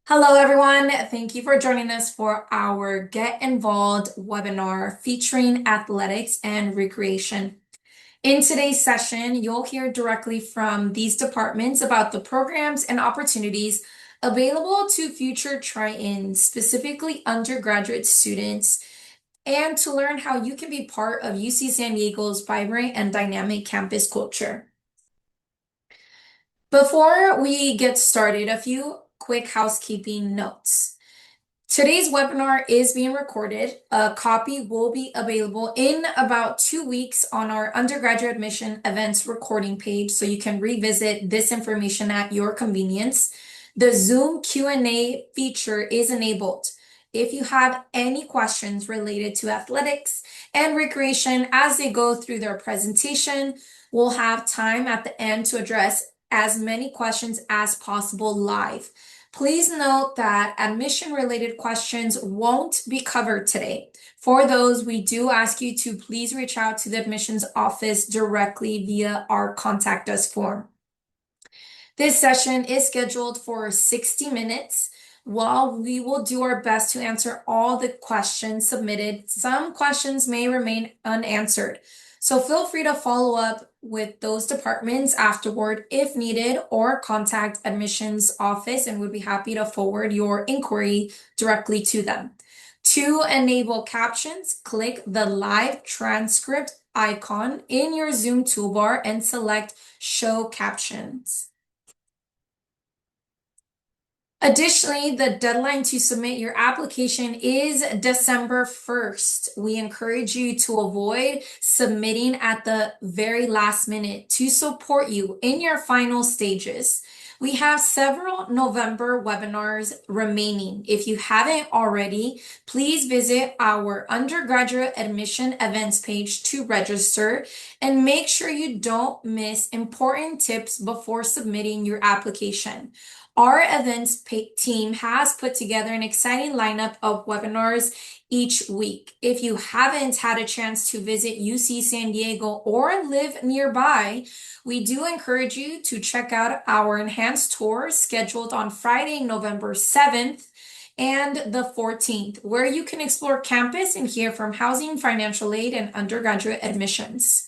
Hello, everyone. Thank you for joining us for our Get Involved webinar featuring athletics and recreation. In today's session, you'll hear directly from these departments about the programs and opportunities available to future try-ins, specifically undergraduate students, and to learn how you can be part of UC San Diego's vibrant and dynamic campus culture. Before we get started, a few quick housekeeping notes. Today's webinar is being recorded. A copy will be available in about 2 weeks on our undergraduate admission events recording page, so you can revisit this information at your convenience. The Zoom Q&A feature is enabled. If you have any questions related to athletics and recreation as they go through their presentation, we'll have time at the end to address as many questions as possible live. Please note that admission-related questions won't be covered today. For those, we do ask you to please reach out to the admissions office directly via our Contact Us form. This session is scheduled for 60 minutes. While we will do our best to answer all the questions submitted, some questions may remain unanswered. So feel free to follow up with those departments afterward if needed, or contact admissions office and we'd be happy to forward your inquiry directly to them. To enable captions, click the live transcript icon in your Zoom toolbar and select Show Captions. Additionally, the deadline to submit your application is December 1st. We encourage you to avoid submitting at the very last minute to support you in your final stages. We have several November webinars remaining. If you haven't already, please visit our undergraduate admission events page to register and make sure you don't miss important tips before submitting your application. Our events team has put together an exciting lineup of webinars each week. If you haven't had a chance to visit UC San Diego or live nearby, we do encourage you to check out our enhanced tour scheduled on Friday, November 7th and the 14th, where you can explore campus and hear from housing, financial aid, and undergraduate admissions.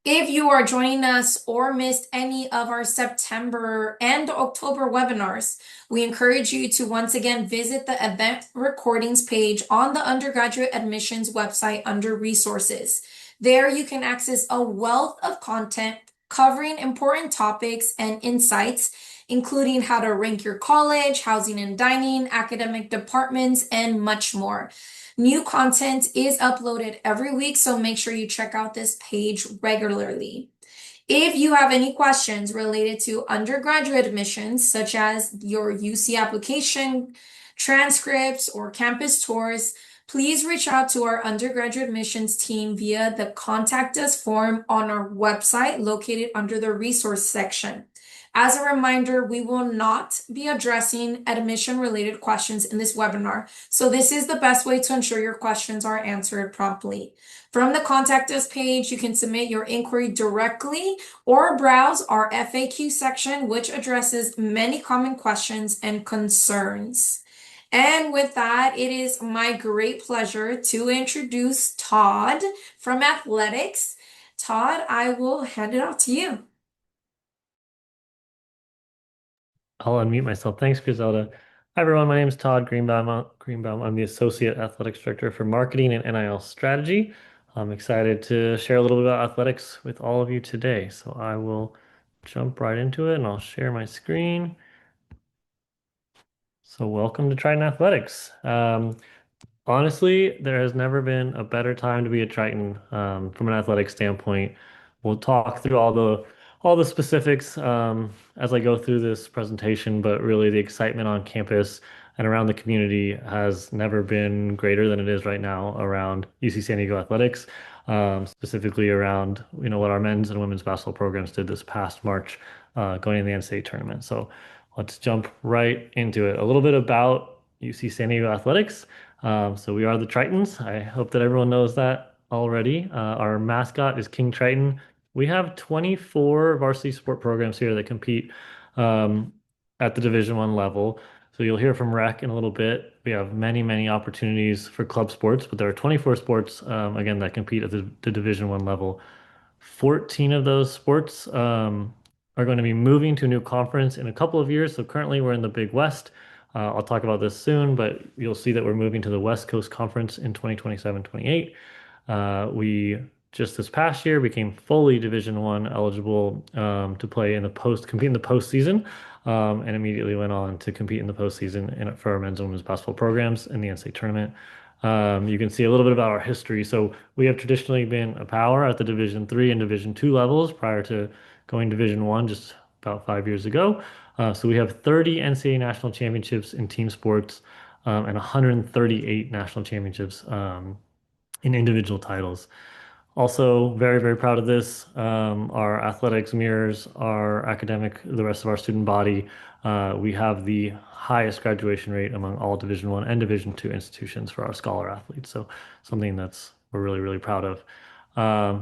If you are joining us or missed any of our September and October webinars, we encourage you to once again visit the event recordings page on the undergraduate admissions website under resources. There you can access a wealth of content covering important topics and insights, including how to rank your college, housing and dining, academic departments, and much more. New content is uploaded every week, so make sure you check out this page regularly. If you have any questions related to undergraduate admissions, such as your UC application, transcripts, or campus tours, please reach out to our undergraduate admissions team via the Contact Us form on our website located under the resource section. As a reminder, we will not be addressing admission-related questions in this webinar, so this is the best way to ensure your questions are answered promptly. From the Contact Us page, you can submit your inquiry directly or browse our FAQ section, which addresses many common questions and concerns. And with that, it is my great pleasure to introduce Todd from Athletics. Todd, I will hand it off to you. I'll unmute myself. Thanks, Griselda. Hi, everyone. My name is Todd Greenbaum. I'm the Associate Athletics Director for Marketing and NIL Strategy. I'm excited to share a little bit about athletics with all of you today. So I will jump right into it and I'll share my screen. So welcome to Triton Athletics. Honestly, there has never been a better time to be a Triton from an athletic standpoint. We'll talk through all the specifics as I go through this presentation, but really the excitement on campus and around the community has never been greater than it is right now around UC San Diego athletics, specifically around what our men's and women's basketball programs did this past March, going in the NCAA tournament. So let's jump right into it. A little bit about UC San Diego athletics. So we are the Tritons. I hope that everyone knows that already. Our mascot is King Triton. We have 24 varsity sport programs here that compete at the Division One level. So you'll hear from Rec in a little bit. We have many, many opportunities for club sports, but there are 24 sports, again, that compete at the Division One level. 14 of those sports are going to be moving to a new conference in a couple of years. So currently we're in the Big West. I'll talk about this soon, but you'll see that we're moving to the West Coast Conference in 2027-28. We just this past year became fully Division One eligible to play in the compete in the postseason, and immediately went on to compete in the postseason for our men's and women's basketball programs in the NCAA tournament. You can see a little bit about our history. So we have traditionally been a power at the Division Three and Division Two levels prior to going Division One just about 5 years ago. So we have 30 NCAA national championships in team sports and 138 national championships in individual titles. Also, very, very proud of this. Our athletics mirrors our academic, the rest of our student body. We have the highest graduation rate among all Division One and Division Two institutions for our scholar athletes. So something that's we're really, really proud of.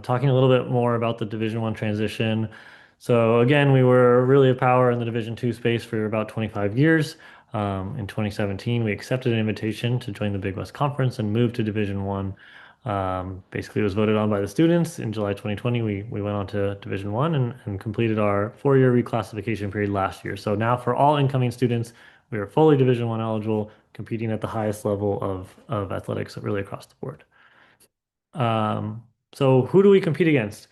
Talking a little bit more about the Division One transition. So again, we were really a power in the Division Two space for about 25 years. In 2017, we accepted an invitation to join the Big West Conference and moved to Division One. Basically, it was voted on by the students in July 2020. We went on to Division One and completed our 4-year reclassification period last year. So now for all incoming students, we are fully Division One eligible, competing at the highest level of athletics really across the board. So who do we compete against?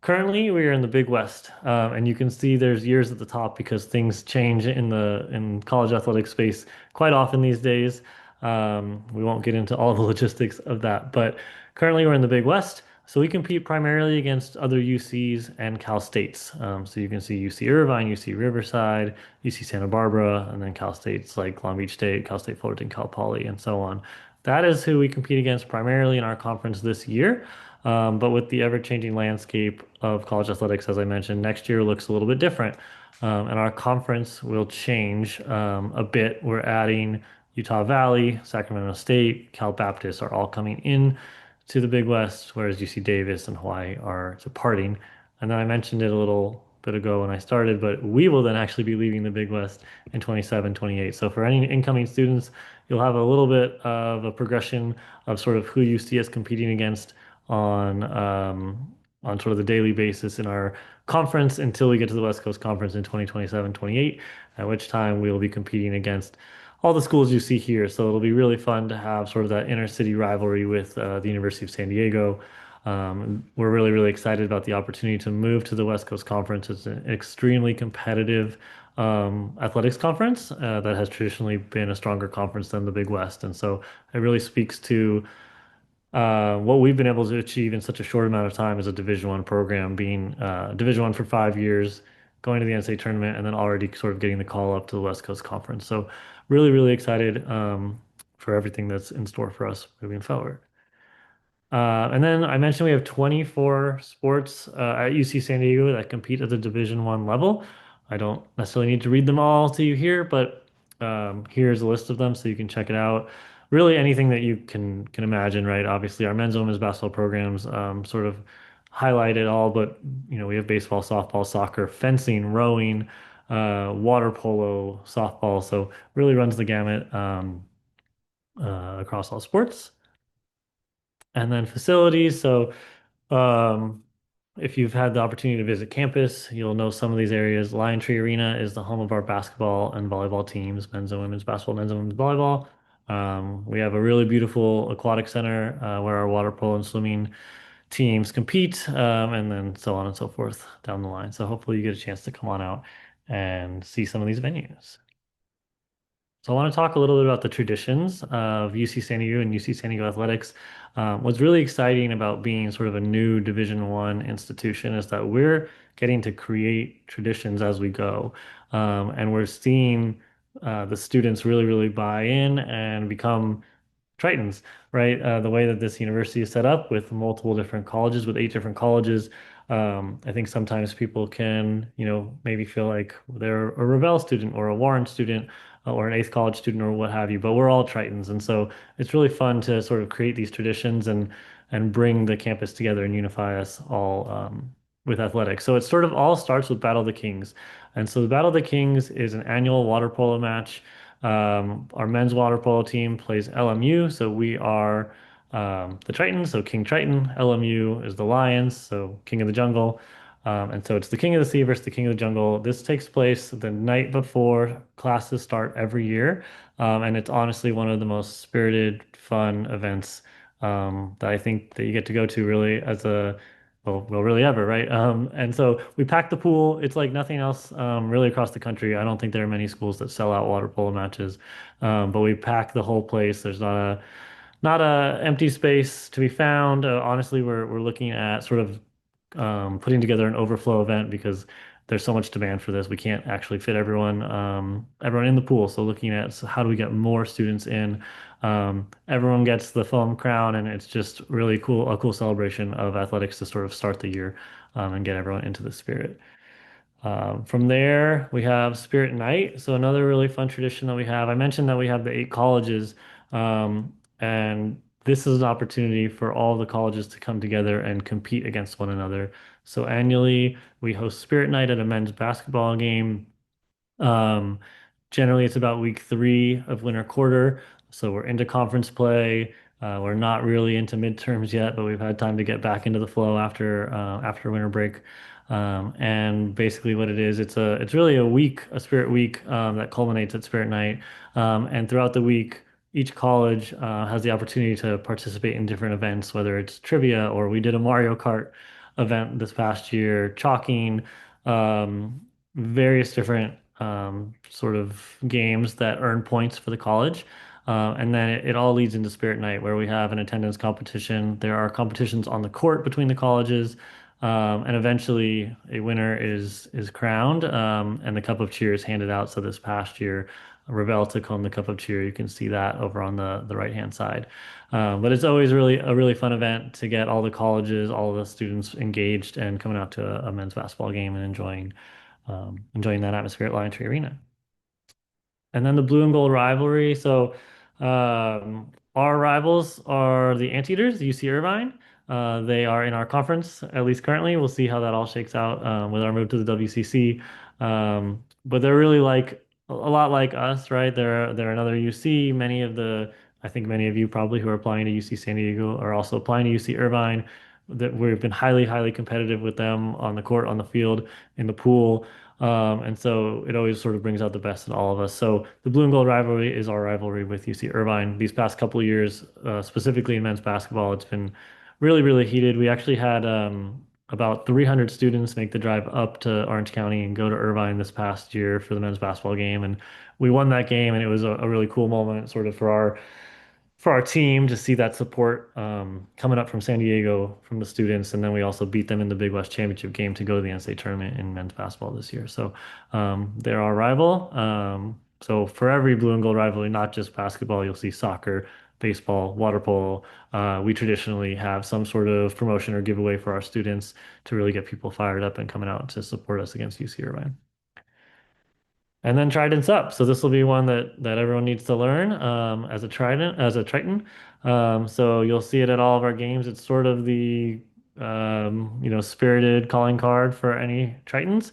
Currently, we are in the Big West, and you can see there's years at the top because things change in college athletics space quite often these days. We won't get into all the logistics of that, but currently we're in the Big West, so we compete primarily against other UCs and Cal States. So you can see UC Irvine, UC Riverside, UC Santa Barbara, and then Cal States like Long Beach State, Cal State Fullerton, Cal Poly, and so on. That is who we compete against primarily in our conference this year. But with the ever-changing landscape of college athletics, as I mentioned, next year looks a little bit different. And our conference will change a bit. We're adding Utah Valley, Sacramento State, Cal Baptist are all coming in to the Big West, whereas UC Davis and Hawaii are departing. And then I mentioned it a little bit ago when I started, but we will then actually be leaving the Big West in 27, 28. So for any incoming students, you'll have a little bit of a progression of sort of who you see us competing against on sort of the daily basis in our conference until we get to the West Coast Conference in 2027, 28, at which time we will be competing against all the schools you see here. So it'll be really fun to have sort of that inner city rivalry with the University of San Diego. We're really, really excited about the opportunity to move to the West Coast Conference. It's an extremely competitive athletics conference that has traditionally been a stronger conference than the Big West. And so it really speaks to what we've been able to achieve in such a short amount of time as a Division One program, being Division One for 5 years, going to the NCAA tournament, and then already sort of getting the call up to the West Coast Conference. So really, really excited for everything that's in store for us moving forward. And then I mentioned we have 24 sports at UC San Diego that compete at the Division One level. I don't necessarily need to read them all to you here, but here's a list of them so you can check it out. Really anything that you can imagine, right? Obviously, our men's and women's basketball programs sort of highlight it all, but we have baseball, softball, soccer, fencing, rowing, water polo, softball. So really runs the gamut across all sports. And then facilities. So um, if you've had the opportunity to visit campus, you'll know some of these areas. Lion Tree Arena is the home of our basketball and volleyball teams, men's and women's basketball, men's and women's volleyball. We have a really beautiful aquatic center where our water polo and swimming teams compete, and then so on and so forth down the line. So hopefully you get a chance to come on out and see some of these venues. So I want to talk a little bit about the traditions of UC San Diego and UC San Diego athletics. What's really exciting about being sort of a new Division One institution is that we're getting to create traditions as we go, and we're seeing the students really, really buy in and become Tritons, right? The way that this university is set up with multiple different colleges, with 8 different colleges, I think sometimes people can, maybe feel like they're a Revelle student or a Warren student or an Eighth College student or what have you, but we're all Tritons. And so it's really fun to sort of create these traditions and bring the campus together and unify us all with athletics. So it sort of all starts with Battle of the Kings. And so the Battle of the Kings is an annual water polo match. Our men's water polo team plays LMU, so we are the Tritons, so King Triton. LMU is the Lions, so King of the Jungle. And so it's the King of the Sea versus the King of the Jungle. This takes place the night before classes start every year. And it's honestly one of the most spirited, fun events that I think that you get to go to really as a well, really ever, right? And so we packed the pool. It's like nothing else really across the country. I don't think there are many schools that sell out water polo matches, but we pack the whole place. There's not a empty space to be found. Honestly, we're looking at sort of putting together an overflow event because there's so much demand for this. We can't actually fit everyone in the pool. So looking at how do we get more students in. Everyone gets the foam crown, and it's just really cool, a cool celebration of athletics to sort of start the year and get everyone into the spirit. From there, we have Spirit Night. So another really fun tradition that we have. I mentioned that we have the 8 colleges, and this is an opportunity for all the colleges to come together and compete against one another. So annually, we host Spirit Night at a men's basketball game. Um, Generally, it's about week 3 of winter quarter. So we're into conference play. We're not really into midterms yet, but we've had time to get back into the flow after winter break. And basically, what it is, it's really a week, a spirit week that culminates at Spirit Night. And throughout the week, each college has the opportunity to participate in different events, whether it's trivia or we did a Mario Kart event this past year, chalking, um, various different sort of games that earn points for the college. And then it all leads into Spirit Night, where we have an attendance competition. There are competitions on the court between the colleges, and eventually a winner is crowned, and the cup of cheer is handed out. So this past year, Ravel took home the cup of cheer. You can see that over on the right-hand side. But it's always really a really fun event to get all the colleges, all the students engaged and coming out to a men's basketball game and enjoying that atmosphere at Lion Tree Arena. And then the blue and gold rivalry. So our rivals are the Anteaters, UC Irvine. They are in our conference, at least currently. We'll see how that all shakes out with our move to the WCC. But they're really like a lot like us, right? They're another UC. I think many of you probably who are applying to UC San Diego are also applying to UC Irvine. That we've been highly, highly competitive with them on the court, on the field, in the pool. And so it always sort of brings out the best in all of us. So the blue and gold rivalry is our rivalry with UC Irvine. These past couple of years, specifically in men's basketball, it's been really, really heated. We actually had about 300 students make the drive up to Orange County and go to Irvine this past year for the men's basketball game. And we won that game, and it was a really cool moment sort of for our team to see that support coming up from San Diego from the students, and then we also beat them in the Big West Championship game to go to the NCAA tournament in men's basketball this year. So they're our rival. So for every blue and gold rivalry, not just basketball, you'll see soccer, baseball, water polo. We traditionally have some sort of promotion or giveaway for our students to really get people fired up and coming out to support us against UC Irvine. And then Trident's up. So this will be one that everyone needs to learn as a Triton. So you'll see it at all of our games. It's sort of the spirited calling card for any Tritons.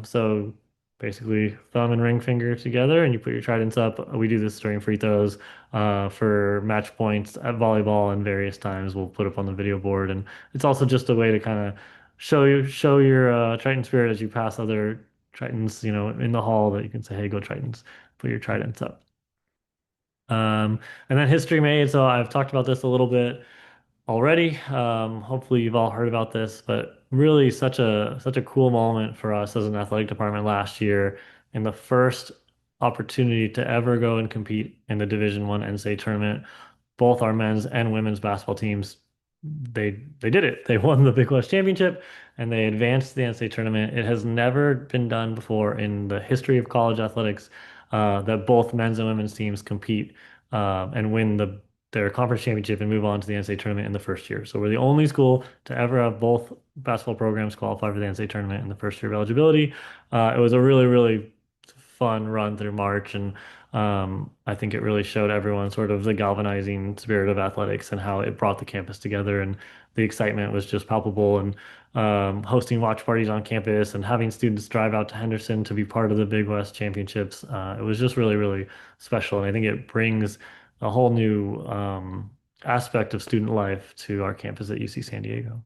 So basically thumb and ring finger together, and you put your Tridents up. We do this during free throws for match points at volleyball, and various times we'll put up on the video board. And it's also just a way to kind of show your Triton spirit as you pass other Tritons, in the hall that you can say, hey, go Tritons, put your Tridents up. And then History Made. So I've talked about this a little bit already. Hopefully you've all heard about this, but really such a cool moment for us as an athletic department last year in the first opportunity to ever go and compete in the Division One NCAA tournament. Both our men's and women's basketball teams, they did it. They won the Big West Championship and they advanced to the NCAA tournament. It has never been done before in the history of college athletics that both men's and women's teams compete and win their conference championship and move on to the NCAA tournament in the first year. So we're the only school to ever have both basketball programs qualify for the NCAA tournament in the first year of eligibility. It was a really, really fun run through March, and I think it really showed everyone sort of the galvanizing spirit of athletics and how it brought the campus together, and the excitement was just palpable. And hosting watch parties on campus and having students drive out to Henderson to be part of the Big West Championships, it was just really, really special. And I think it brings a whole new aspect of student life to our campus at UC San Diego.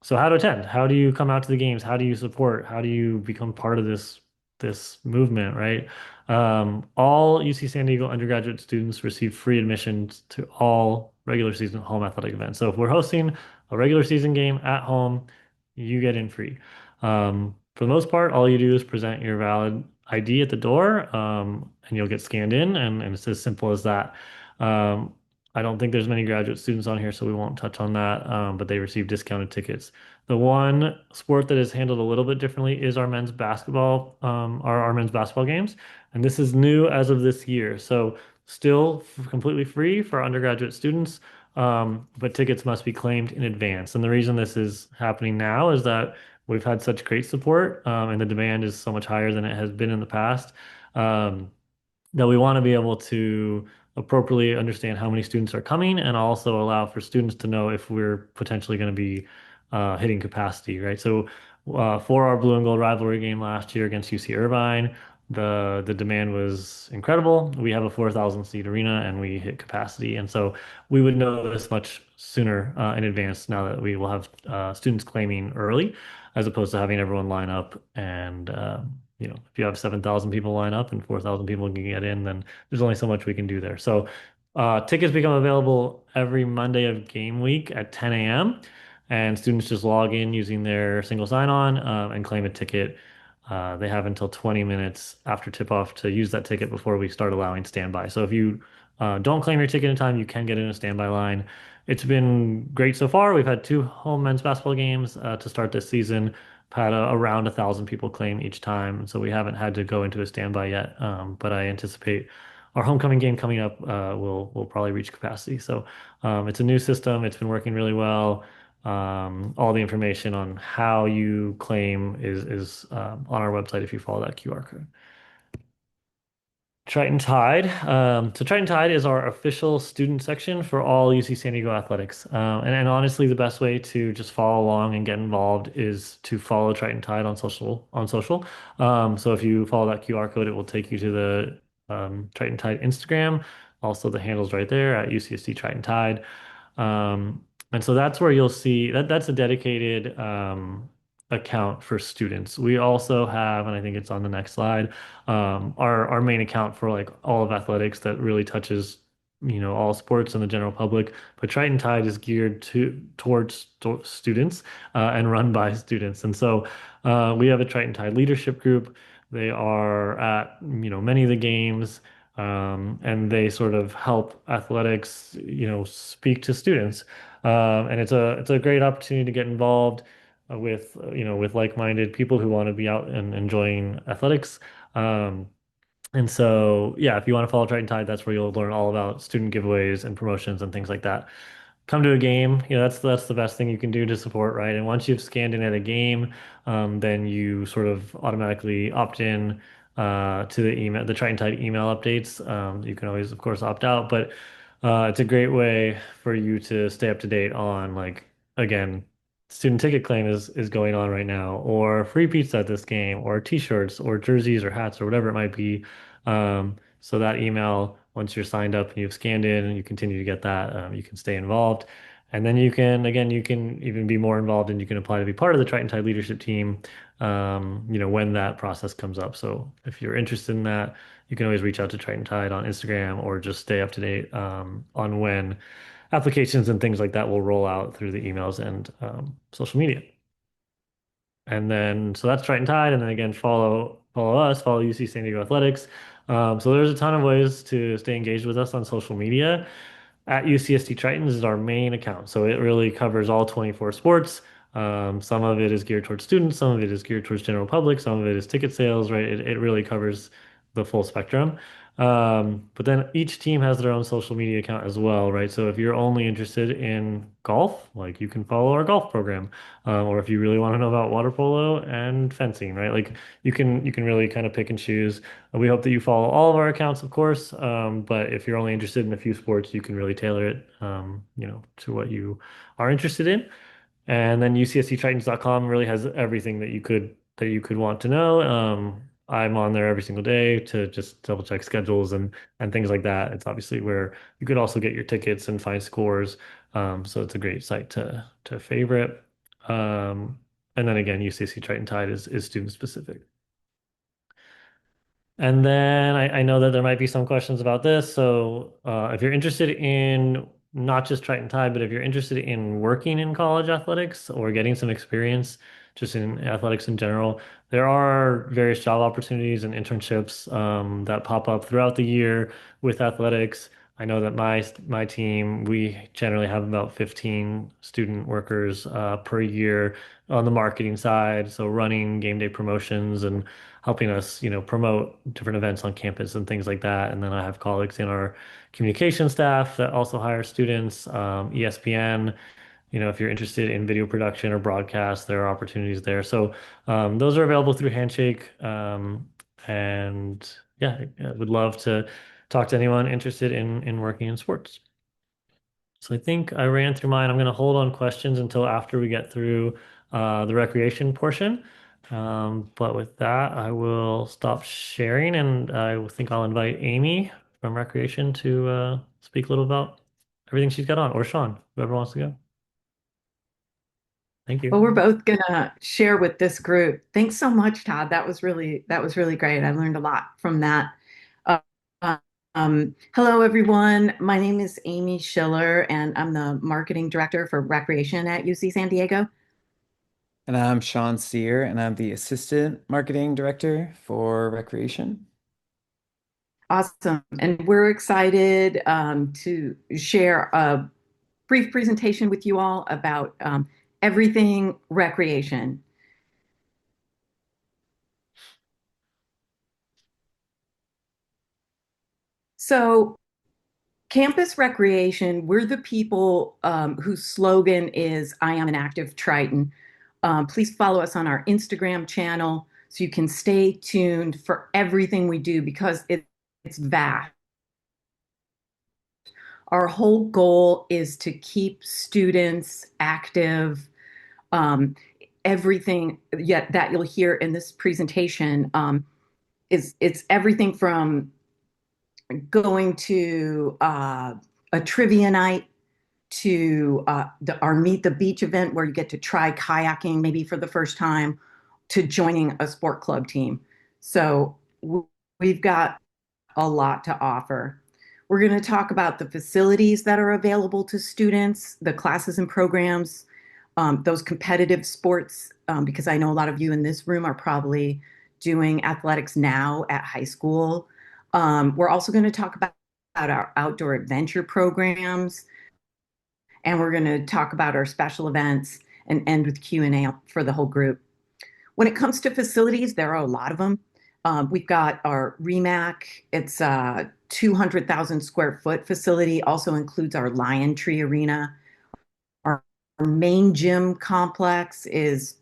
So how to attend? How do you come out to the games? How do you support? How do you become part of this movement, right? All UC San Diego undergraduate students receive free admissions to all regular season home athletic events. So if we're hosting a regular season game at home, you get in free. For the most part, all you do is present your valid ID at the door, and you'll get scanned in, and it's as simple as that. Um, I don't think there's many graduate students on here, so we won't touch on that, but they receive discounted tickets. The one sport that is handled a little bit differently is our men's basketball, our men's basketball games. And this is new as of this year. So still completely free for undergraduate students, but tickets must be claimed in advance. And the reason this is happening now is that we've had such great support, and the demand is so much higher than it has been in the past. Um, that we want to be able to appropriately understand how many students are coming and also allow for students to know if we're potentially going to be hitting capacity, right? So for our blue and gold rivalry game last year against UC Irvine, the demand was incredible. We have a 4,000 seat arena and we hit capacity. And so we would know this much sooner in advance now that we will have students claiming early as opposed to having everyone line up and if you have 7,000 people line up and 4,000 people can get in, then there's only so much we can do there. So tickets become available every Monday of game week at 10 a.m. And students just log in using their single sign-on and claim a ticket. They have until 20 minutes after tip-off to use that ticket before we start allowing standby. So if you don't claim your ticket in time, you can get in a standby line. It's been great so far. We've had two home men's basketball games to start this season. Had around 1,000 people claim each time, so we haven't had to go into a standby yet. But I anticipate our homecoming game coming up will probably reach capacity. So it's a new system. It's been working really well. All the information on how you claim is on our website if you follow that QR code. Triton Tide. So Triton Tide is our official student section for all UC San Diego athletics. And honestly, the best way to just follow along and get involved is to follow Triton Tide on social. So if you follow that QR code, it will take you to the Triton Tide Instagram. Also, the handle's right there at UCSD Triton Tide. And so that's where you'll see that's a dedicated account for students. We also have, and I think it's on the next slide, our main account for like all of athletics that really touches, all sports and the general public. But Triton Tide is geared towards students and run by students. And so we have a Triton Tide leadership group. They are at, many of the games. And they sort of help athletics, speak to students. And it's a great opportunity to get involved with like-minded people who want to be out and enjoying athletics. Um, and so, yeah, if you want to follow Triton Tide, that's where you'll learn all about student giveaways and promotions and things like that. Come to a game, that's the best thing you can do to support, right? And once you've scanned in at a game, then you sort of automatically opt in to the Triton Tide email updates. You can always, of course, opt out, but it's a great way for you to stay up to date on, like, again, student ticket claim is going on right now, or free pizza at this game, or t-shirts, or jerseys, or hats, or whatever it might be. So that email, once you're signed up and you've scanned in and you continue to get that, you can stay involved. And then you can even be more involved and you can apply to be part of the Triton Tide leadership team, when that process comes up. So if you're interested in that, you can always reach out to Triton Tide on Instagram or just stay up to date on when applications and things like that will roll out through the emails and social media. And then, so that's Triton Tide. And then again, follow UC San Diego Athletics. So there's a ton of ways to stay engaged with us on social media. At UCSD Tritons is our main account. So it really covers all 24 sports. Some of it is geared towards students, some of it is geared towards general public, some of it is ticket sales, right? It really covers the full spectrum. But then each team has their own social media account as well, right? So if you're only interested in golf, like you can follow our golf program, or if you really want to know about water polo and fencing, right? Like you can really kind of pick and choose. We hope that you follow all of our accounts, of course, but if you're only interested in a few sports, you can really tailor it, to what you are interested in. And then UCSCTritons.com really has everything that you could want to know. I'm on there every single day to just double check schedules and things like that. It's obviously where you could also get your tickets and find scores. So it's a great site to favorite. And then again, UCSC Triton Tide is student specific. And then I know that there might be some questions about this. So if you're interested in not just Triton Tide, but if you're interested in working in college athletics or getting some experience just in athletics in general, there are various job opportunities and internships that pop up throughout the year with athletics. I know that my team, we generally have about 15 student workers per year on the marketing side, so running game day promotions and helping us, promote different events on campus and things like that. And then I have colleagues in our communication staff that also hire students, ESPN. If you're interested in video production or broadcast, there are opportunities there. So those are available through Handshake. And yeah, I would love to talk to anyone interested in working in sports. So I think I ran through mine. I'm going to hold on questions until after we get through the recreation portion. But with that, I will stop sharing, and I think I'll invite Amy from recreation to speak a little about everything she's got on, or Sean, whoever wants to go. Thank Well, you. we're both gonna share with this group. Thanks so much, Todd. That was really great. I learned a lot from that. Uh, Hello, everyone. My name is Amy Schiller, and I'm the marketing director for recreation at UC San Diego. And I'm Sean Sear, and I'm the Assistant Marketing Director for Recreation. Awesome. And we're excited to share a brief presentation with you all about everything recreation. So, campus recreation, we're the people whose slogan is I am an active Triton. Please follow us on our Instagram channel so you can stay tuned for everything we do because it's vast. Our whole goal is to keep students active. Um, Everything yet that you'll hear in this presentation is it's everything from going to a trivia night to our Meet the Beach event where you get to try kayaking maybe for the first time to joining a sport club team. So we've got a lot to offer. We're going to talk about the facilities that are available to students, the classes and programs, those competitive sports, because I know a lot of you in this room are probably doing athletics now at high school. We're also going to talk about our outdoor adventure programs, and we're going to talk about our special events and end with Q&A for the whole group. When it comes to facilities, there are a lot of them. We've got our REMAC. It's a 200,000 square foot facility, also includes our Lion Tree Arena. Our main gym complex is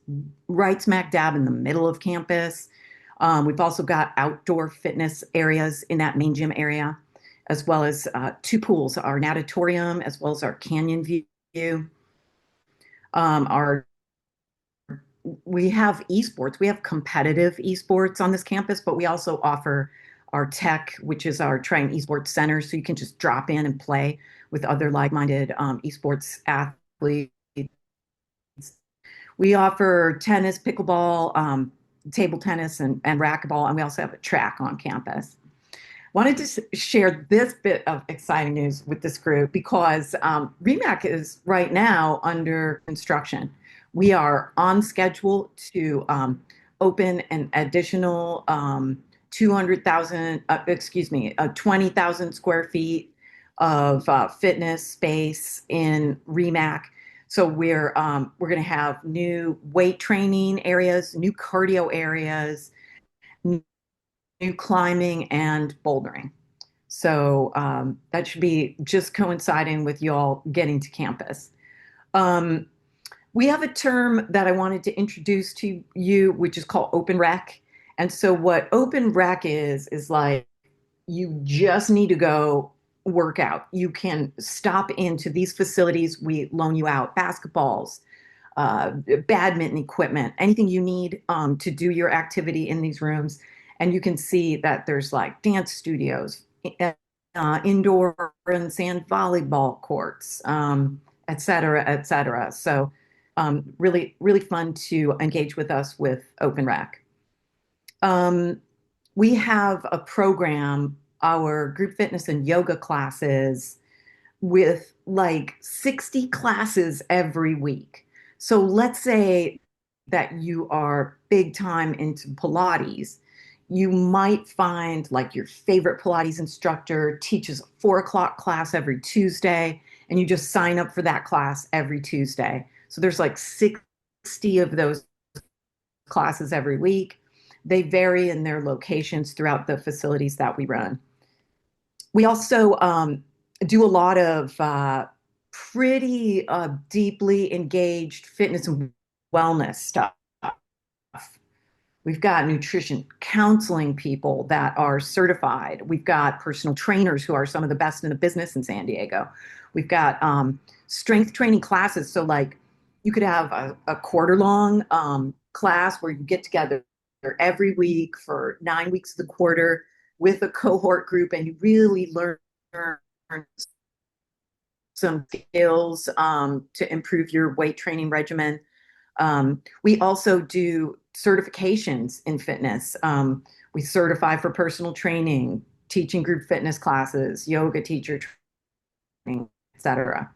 right smack dab in the middle of campus. We've also got outdoor fitness areas in that main gym area, as well as two pools, our natatorium, as well as our canyon view. Our We have esports. We have competitive esports on this campus, but we also offer our tech, which is our Triton Esports Center, so you can just drop in and play with other like-minded esports athletes. We offer tennis, pickleball, table tennis, and racquetball, and we also have a track on campus. Wanted to share this bit of exciting news with this group because REMAC is right now under construction. We are on schedule to open an additional 200,000, 20,000 square feet of fitness space in REMAC. So we're going to have new weight training areas, new cardio areas, new climbing and bouldering. So that should be just coinciding with y'all getting to campus. Um, we have a term that I wanted to introduce to you, which is called open rec. And so what open rec is like you just need to go work out. You can stop into these facilities. We loan you out basketballs, uh, badminton equipment, anything you need to do your activity in these rooms. And you can see that there's like dance studios, indoor and sand volleyball courts, et cetera, et cetera. So really, really fun to engage with us with Open Rec. Um, we have a program, our group fitness and yoga classes with like 60 classes every week. So let's say that you are big time into Pilates. You might find like your favorite Pilates instructor teaches a 4 o'clock class every Tuesday, and you just sign up for that class every Tuesday. So there's like 60 of those classes every week. They vary in their locations throughout the facilities that we run. We also do a lot of pretty deeply engaged fitness and wellness stuff. We've got nutrition counseling people that are certified. We've got personal trainers who are some of the best in the business in San Diego. We've got strength training classes. So, like, you could have a quarter long class where you get together every week for 9 weeks of the quarter with a cohort group, and you really learn some skills to improve your weight training regimen. We also do certifications in fitness. We certify for personal training, teaching group fitness classes, yoga teacher training, etc.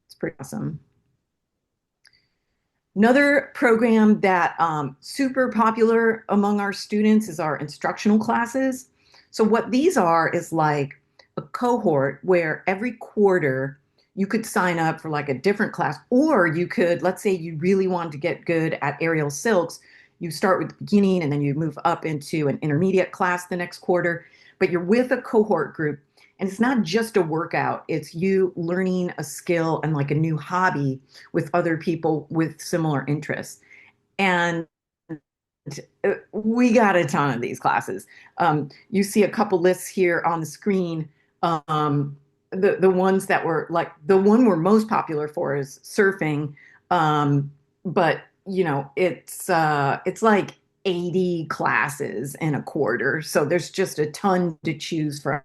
It's pretty awesome. Another program that super popular among our students is our instructional classes. So what these are is like a cohort where every quarter you could sign up for like a different class, or you could, let's say you really wanted to get good at aerial silks, you start with the beginning and then you move up into an intermediate class the next quarter, but you're with a cohort group. And it's not just a workout, it's you learning a skill and like a new hobby with other people with similar interests. And we got a ton of these classes. You see a couple lists here on the screen. The ones that were like the one we're most popular for is surfing. But you know, it's like 80 classes in a quarter. So there's just a ton to choose from.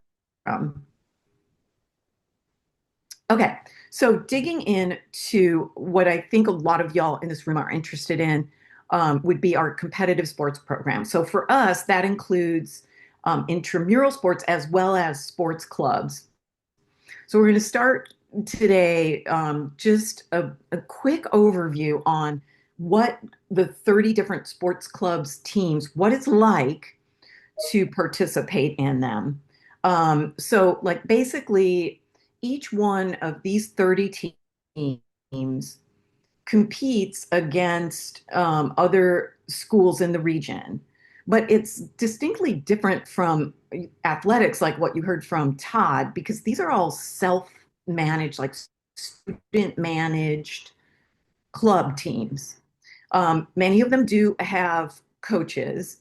Okay, so digging into what I think a lot of y'all in this room are interested in would be our competitive sports program. So for us, that includes intramural sports as well as sports clubs. So we're going to start today just a quick overview on what the 30 different sports clubs teams, what it's like to participate in them. So like basically each one of these 30 teams competes against other schools in the region. But it's distinctly different from athletics, like what you heard from Todd, because these are all self-managed, like student-managed club teams. Many of them do have coaches.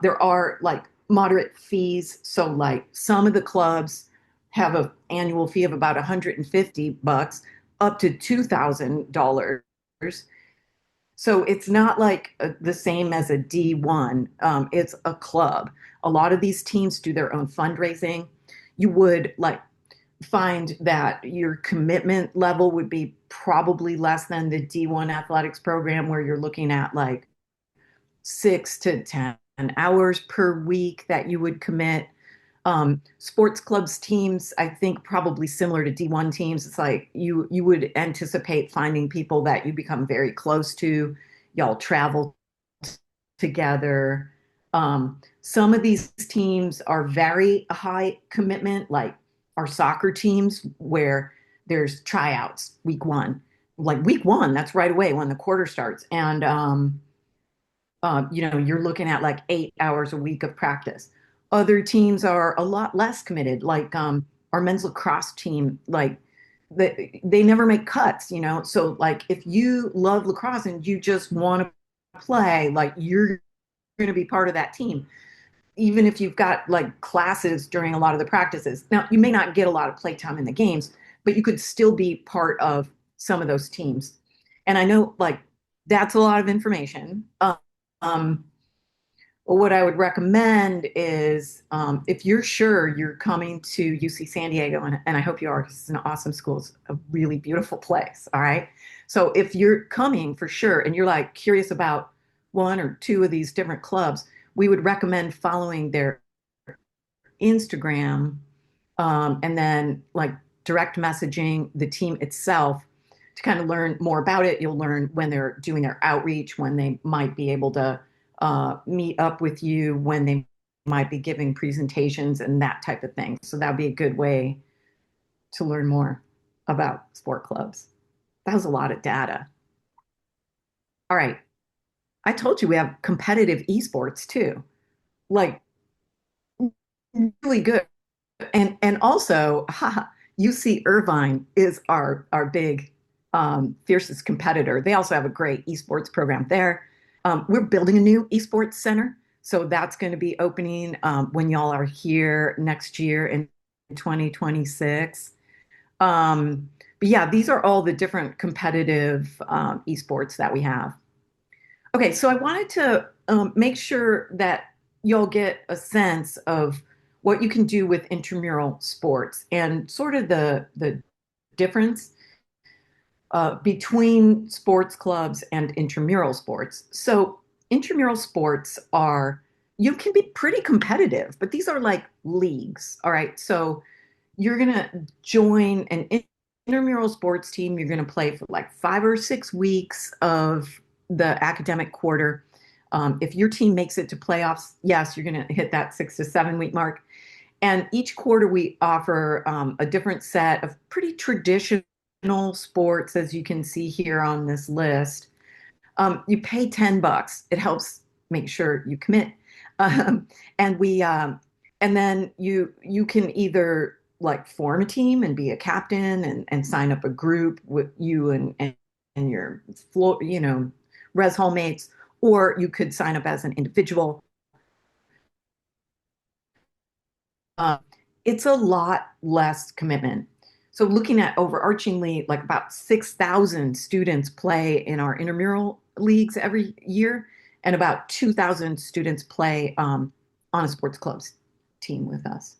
There are like moderate fees. So like some of the clubs have an annual fee of about $150 up to $2,000. So it's not like the same as a D1. It's a club. A lot of these teams do their own fundraising. You would like find that your commitment level would be probably less than the D1 athletics program, where you're looking at like 6 to 10 hours per week that you would commit. Sports clubs teams, I think probably similar to D1 teams. It's like you would anticipate finding people that you become very close to. Y'all travel together. Some of these teams are very high commitment, like our soccer teams, where there's tryouts week one. Like week one, that's right away when the quarter starts. And you're looking at like 8 hours a week of practice. Other teams are a lot less committed, like our men's lacrosse team, like they never make cuts. So like if you love lacrosse and you just want to play, like you're going to be part of that team, even if you've got like classes during a lot of the practices. Now, you may not get a lot of playtime in the games, but you could still be part of some of those teams. And I know like that's a lot of information. Um, what I would recommend is if you're sure you're coming to UC San Diego, and I hope you are, 'cause it's an awesome school, it's a really beautiful place. All right. So if you're coming for sure and you're like curious about one or two of these different clubs, we would recommend following their Instagram, and then like direct messaging the team itself to kind of learn more about it. You'll learn when they're doing their outreach, when they might be able to meet up with you, when they might be giving presentations and that type of thing. So that'd be a good way to learn more about sport clubs. That was a lot of data. All right. I told you we have competitive esports too, like really good. And also, UC Irvine is our big fiercest competitor. They also have a great esports program there. We're building a new esports center, so that's going to be opening when y'all are here next year in 2026. But yeah, these are all the different competitive esports that we have. Okay, so I wanted to make sure that y'all get a sense of what you can do with intramural sports and sort of the difference between sports clubs and intramural sports. So intramural sports you can be pretty competitive, but these are like leagues. All right. So you're going to join an intramural sports team. You're going to play for like 5 or 6 weeks of the academic quarter. If your team makes it to playoffs, yes, you're going to hit that 6 to 7 week mark. And each quarter we offer a different set of pretty traditional sports, as you can see here on this list. You pay $10. It helps make sure you commit. Um, and we and then you can either like form a team and be a captain and sign up a group with you and your floor, res hall mates, or you could sign up as an individual. Uh, it's a lot less commitment. So looking at overarchingly, like about 6,000 students play in our intramural leagues every year, and about 2,000 students play on a sports clubs team with us.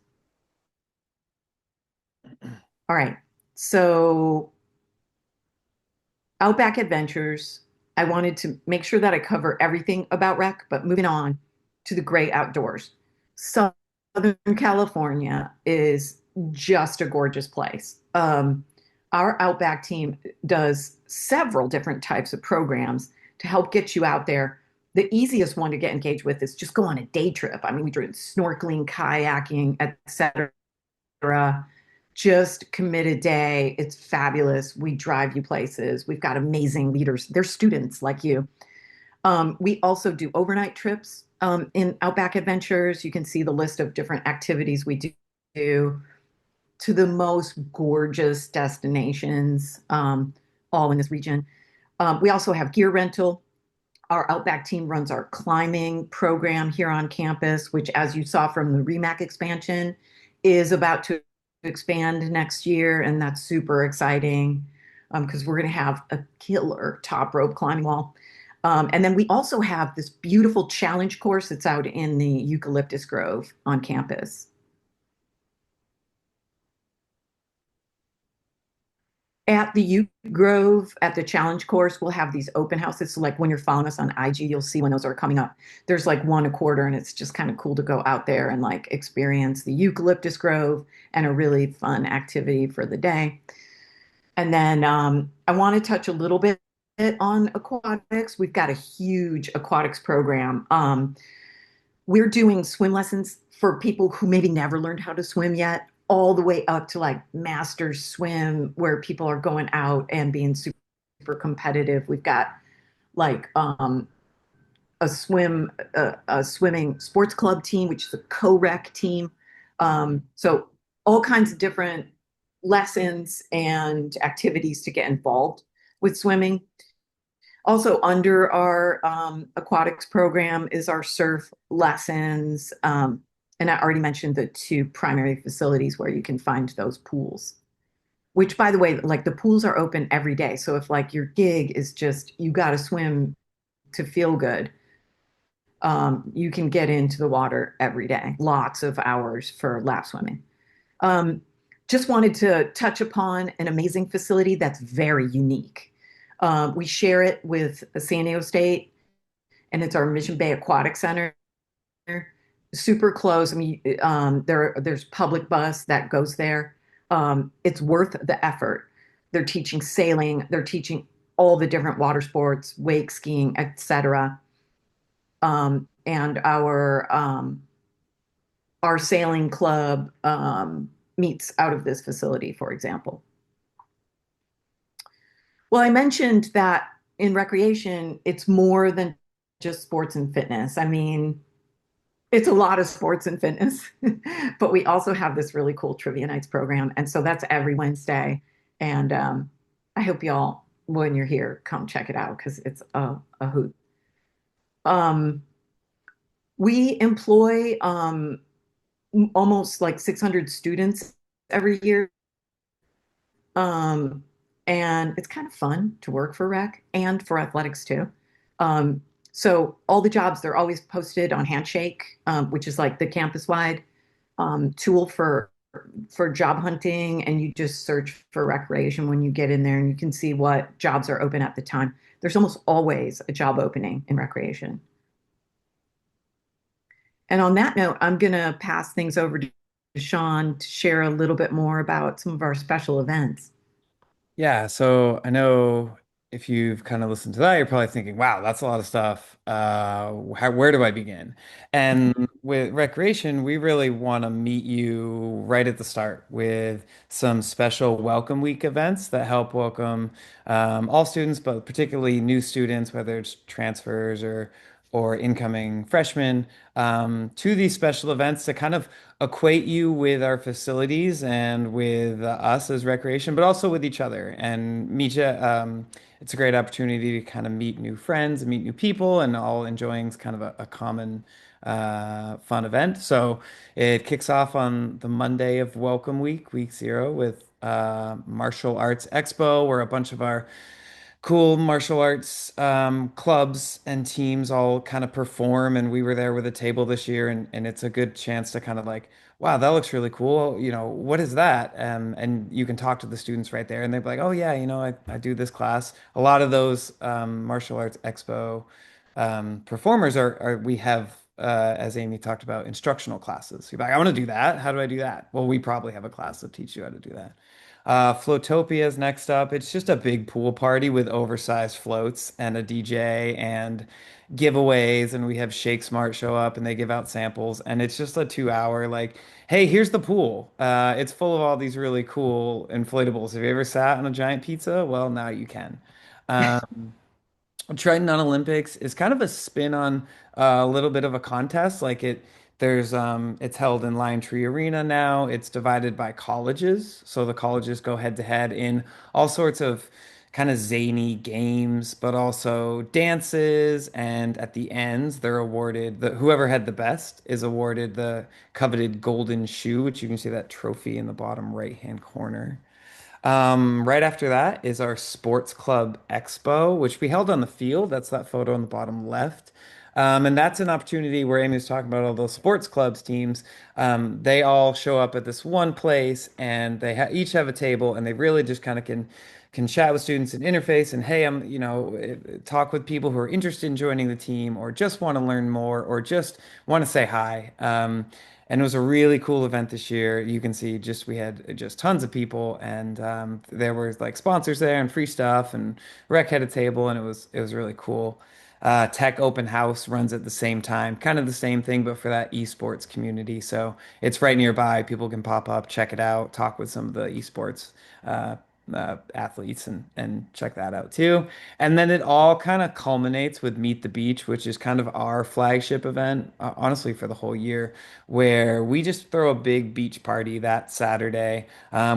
All right. So Outback Adventures, I wanted to make sure that I cover everything about rec, but moving on to the great outdoors. Southern California is just a gorgeous place. Our Outback team does several different types of programs to help get you out there. The easiest one to get engaged with is just go on a day trip. I mean, we do snorkeling, kayaking, etc. Just commit a day. It's fabulous. We drive you places. We've got amazing leaders. They're students like you. We also do overnight trips in Outback Adventures. You can see the list of different activities we do to the most gorgeous destinations, all in this region. We also have gear rental. Our Outback team runs our climbing program here on campus, which, as you saw from the REMAC expansion, is about to expand next year. And that's super exciting because we're going to have a killer top rope climbing wall. And then we also have this beautiful challenge course that's out in the Eucalyptus Grove on campus. At the Uke Grove, at the challenge course, we'll have these open houses. So like when you're following us on IG, you'll see when those are coming up. There's like one a quarter, and it's just kind of cool to go out there and like experience the Eucalyptus Grove and a really fun activity for the day. And then I want to touch a little bit on aquatics. We've got a huge aquatics program. We're doing swim lessons for people who maybe never learned how to swim yet, all the way up to like master swim, where people are going out and being super, super competitive. We've got like a swimming sports club team, which is a co-rec team. So all kinds of different lessons and activities to get involved with swimming. Also, under our aquatics program is our surf lessons. And I already mentioned the two primary facilities where you can find those pools, which, by the way, like the pools are open every day. So if like your gig is just you got to swim to feel good, you can get into the water every day, lots of hours for lap swimming. Um, just wanted to touch upon an amazing facility that's very unique. We share it with San Diego State, and it's our Mission Bay Aquatic Center. Super close. I mean, there's public bus that goes there. It's worth the effort. They're teaching sailing. They're teaching all the different water sports, wake skiing, etc. And our sailing club meets out of this facility, for example. Well, I mentioned that in recreation, it's more than just sports and fitness. I mean, it's a lot of sports and fitness, but we also have this really cool trivia nights program. And so that's every Wednesday. And I hope y'all, when you're here, come check it out because it's a hoot. Um, we employ almost like 600 students every year. Um, and it's kind of fun to work for rec and for athletics too. So all the jobs, they're always posted on Handshake, which is like the campus-wide tool for job hunting, and you just search for recreation when you get in there, and you can see what jobs are open at the time. There's almost always a job opening in recreation. And on that note, I'm going to pass things over to Sean to share a little bit more about some of our special events. Yeah, so I know if you've kind of listened to that, you're probably thinking, wow, that's a lot of stuff. Where do I begin? And with recreation, we really want to meet you right at the start with some special welcome week events that help welcome all students, but particularly new students, whether it's transfers or incoming freshmen, to these special events to kind of equate you with our facilities and with us as recreation, but also with each other and meet you. It's a great opportunity to kind of meet new friends and meet new people and all enjoying kind of a common fun event. So it kicks off on the Monday of Welcome Week, week 0, with Martial Arts Expo, where a bunch of our cool martial arts clubs and teams all kind of perform. And we were there with a table this year, and it's a good chance to kind of like, wow, that looks really cool. You know, what is that? And you can talk to the students right there, and they're like, oh yeah, you know, I do this class. A lot of those martial arts expo performers are we have. As Amy talked about, instructional classes. You're like, I want to do that. How do I do that? Well, we probably have a class to teach you how to do that. Floatopia is next up. It's just a big pool party with oversized floats and a DJ and giveaways. And we have Shake Smart show up and they give out samples. And it's just a 2 hour, like, hey, here's the pool. It's full of all these really cool inflatables. Have you ever sat on a giant pizza? Well, now you can. Um, Triton on Olympics is kind of a spin on a little bit of a contest. Like it's held in Lion Tree Arena now. It's divided by colleges, so the colleges go head to head in all sorts of kind of zany games, but also dances. And at the end, they're awarded whoever had the best is awarded the coveted golden shoe, which you can see that trophy in the bottom right hand corner. Right after that is our Sports Club Expo, which we held on the field. That's that photo on the bottom left. And that's an opportunity where Amy was talking about all those sports clubs teams. They all show up at this one place and they each have a table and they really just kind of can chat with students and interface and hey, talk with people who are interested in joining the team or just want to learn more or just want to say hi. And it was a really cool event this year. You can see just we had just tons of people, and there were like sponsors there and free stuff, and Rec had a table, and it was really cool. Tech Open House runs at the same time, kind of the same thing, but for that esports community. So it's right nearby. People can pop up, check it out, talk with some of the esports athletes and check that out too. And then it all kind of culminates with Meet the Beach, which is kind of our flagship event, honestly, for the whole year, where we just throw a big beach party that Saturday.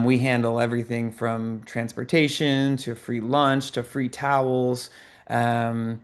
We handle everything from transportation to free lunch to free towels. Um,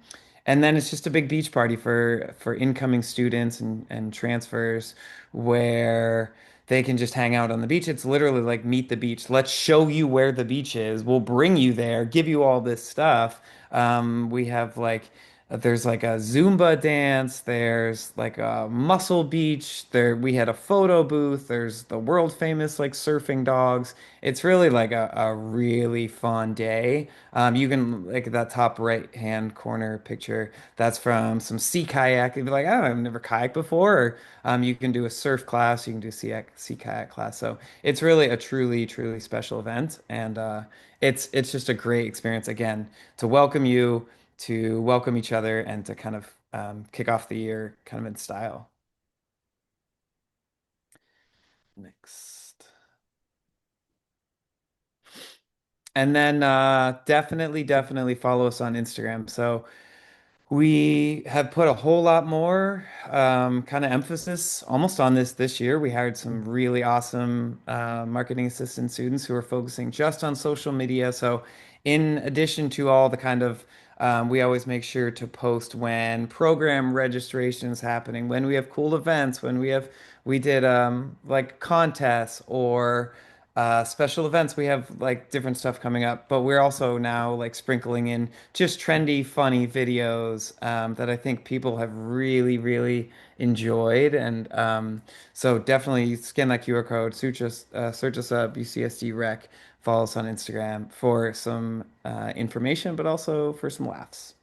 and then it's just a big beach party for incoming students and transfers where they can just hang out on the beach. It's literally like meet the beach. Let's show you where the beach is. We'll bring you there, give you all this stuff. We have like there's like a Zumba dance, there's like a muscle beach, there we had a photo booth, there's the world famous like surfing dogs. It's really like a really fun day. You can like that top right hand corner picture, that's from some sea kayak. You'd be like, oh, I've never kayaked before. Or, you can do a surf class, you can do sea kayak class. So it's really a truly, truly special event, and it's just a great experience again to welcome you, to welcome each other, and to kind of kick off the year kind of in style. Next. And then definitely follow us on Instagram. So we have put a whole lot more kind of emphasis almost on this year. We hired some really awesome marketing assistant students who are focusing just on social media. So in addition to all the kind of we always make sure to post when program registration is happening, when we have cool events, when we did like contests or special events. We have like different stuff coming up, but we're also now like sprinkling in just trendy, funny videos that I think people have really enjoyed. And so definitely scan that QR code, search us up, UCSD Rec, follow us on Instagram for some information, but also for some laughs.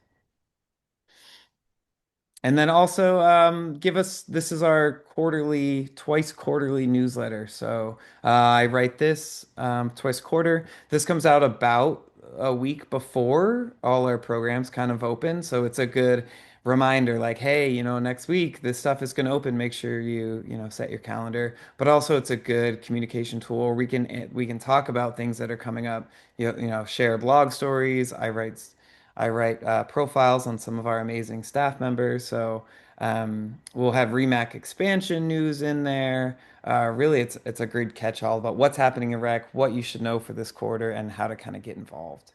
And then also give us, this is our twice quarterly newsletter. So I write this twice a quarter. This comes out about a week before all our programs kind of open. So it's a good reminder like, hey, next week this stuff is going to open. Make sure you set your calendar. But also it's a good communication tool. We can talk about things that are coming up, share blog stories. I write profiles on some of our amazing staff members. So we'll have REMAC expansion news in there. Really, it's a great catch-all about what's happening in rec, what you should know for this quarter, and how to kind of get involved.